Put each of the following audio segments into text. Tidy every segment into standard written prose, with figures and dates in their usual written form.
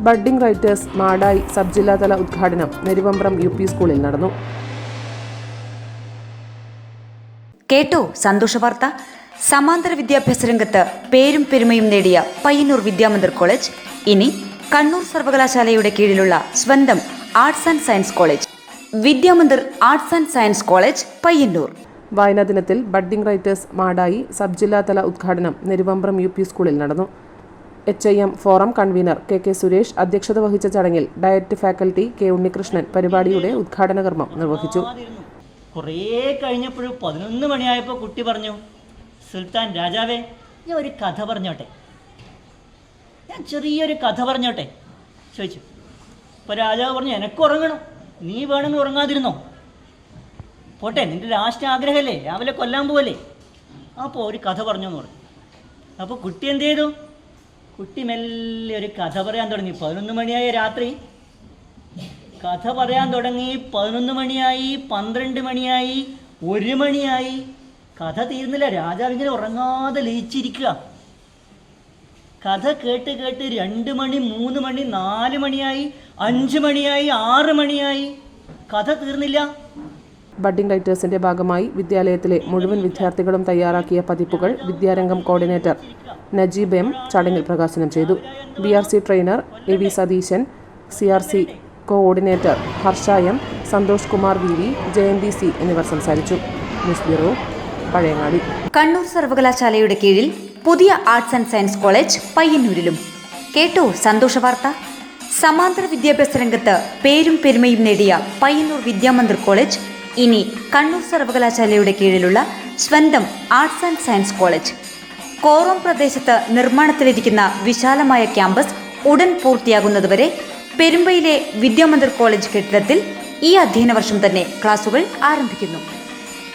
Budding writers Madayi sub ജില്ലാതല ഉദ്ഘാടനം Neruvambram UP സ്കൂളിൽ നടന്നു. കേട്ടോ സന്തോഷവാർത്ത. സമാന്തര വിദ്യാഭ്യാസ രംഗത്ത് പേരും പെരുമയും നേടിയ പയ്യന്നൂർ വിദ്യാമന്ദിർ കോളേജ് ഇനി കണ്ണൂർ സർവകലാശാലയുടെ കീഴിലുള്ള സ്വന്തം arts and science college. Vidyamandir arts and science college Payyanur. വായനാ ദിനത്തിൽ ബഡ്ഡിംഗ് റൈറ്റേഴ്സ് മാടായി സബ് ജില്ലാതല ഉദ്ഘാടനം നെരുവമ്പ്രം UP സ്കൂളിൽ നടന്നു. HIM forum convener KK Suresh അധ്യക്ഷത വഹിച്ച ചടങ്ങിൽ ഡയറ്റ് ഫാക്കൽറ്റി K ഉണ്ണികൃഷ്ണൻ പരിപാടിയുടെ ഉദ്ഘാടന കർമ്മം നിർവഹിച്ചു. കുറേ കഴിഞ്ഞപ്പോൾ 11 മണിയായപ്പോൾ കുട്ടി പറഞ്ഞു, സുൽത്താൻ രാജാവേ, ഞാൻ ഒരു കഥ പറഞ്ഞോട്ടെ, ഞാൻ ചെറിയൊരു കഥ പറഞ്ഞോട്ടെ ചോദിച്ചു. അപ്പോൾ രാജാവ് പറഞ്ഞു, എനക്ക് ഉറങ്ങണം, നീ വേണമെങ്കിൽ ഉറങ്ങാതിരുന്നോ, പോട്ടെ, നിൻ്റെ ലാസ്റ്റ് ആഗ്രഹമല്ലേ, രാവിലെ കൊല്ലാൻ പോവല്ലേ, അപ്പോൾ ഒരു കഥ പറഞ്ഞു എന്ന് പറഞ്ഞു. അപ്പോൾ കുട്ടി എന്ത് ചെയ്തു? കുട്ടി മെല്ലെ ഒരു കഥ പറയാൻ തുടങ്ങി. 11 മണിയായ രാത്രി കഥ പറയാൻ തുടങ്ങി. 11 മണിയായി, 12 മണിയായി, 1 മണിയായി, കഥ തീരുന്നില്ല. രാജാവിങ്ങനെ ഉറങ്ങാതെ ലയിച്ചിരിക്കുക. കഥ കേട്ട് കേട്ട് 2 മണി, 3 മണി, 4 മണിയായി, 5 മണിയായി, 6 മണിയായി, കഥ തീർന്നില്ല. ബഡ്ഡിംഗ് റൈറ്റേഴ്സിന്റെ ഭാഗമായി വിദ്യാലയത്തിലെ മുഴുവൻ വിദ്യാർത്ഥികളും തയ്യാറാക്കിയ പതിപ്പുകൾ വിദ്യാരംഗം കോർഡിനേറ്റർ നജീബ് M ചടങ്ങിൽ പ്രകാശനം ചെയ്തു. BRC trainer AV Satheesan, CRC coordinator Harsha M, Santhosh Kumar VV, Jayanthi C എന്നിവർ സംസാരിച്ചു. News bureau, Pazhayangadi. കണ്ണൂർ സർവകലാശാലയുടെ കീഴിൽ പുതിയ ആർട്സ് ആൻഡ് സയൻസ് കോളേജ് പയ്യന്നൂരിലും. കേട്ടോ സന്തോഷവാർത്ത. സമാന്തര വിദ്യാഭ്യാസ രംഗത്ത് പേരും പെരുമയും നേടിയ പയ്യന്നൂർ വിദ്യാമന്ദിർ കോളേജ് ഇനി കണ്ണൂർ സർവകലാശാലയുടെ കീഴിലുള്ള സ്വന്തം arts and science college. Korom പ്രദേശത്ത് നിർമ്മാണത്തിലിരിക്കുന്ന വിശാലമായ ക്യാമ്പസ് ഉടൻ പൂർത്തിയാകുന്നതുവരെ പെരുമ്പയിലെ വിദ്യാമന്ദിർ കോളേജ് കെട്ടിടത്തിൽ ഈ അധ്യയന വർഷം തന്നെ ക്ലാസുകൾ ആരംഭിക്കുന്നു.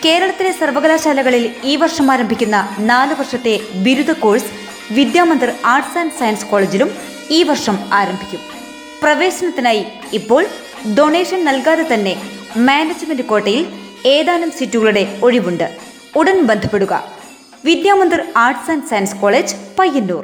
കേരളത്തിലെ സർവകലാശാലകളിൽ ഈ വർഷം ആരംഭിക്കുന്ന 4 വർഷത്തെ ബിരുദ course Vidyamandir arts and science കോളേജിലും ഈ വർഷം ആരംഭിക്കും. പ്രവേശനത്തിനായി ഇപ്പോൾ ഡൊണേഷൻ നൽകാതെ തന്നെ മാനേജ്മെന്റ് കോട്ടയിൽ ഏതാനും സീറ്റുകളുടെ ഒഴിവുണ്ട്. ഉടൻ ബന്ധപ്പെടുക. Vidyamandir arts and science college Payyanur.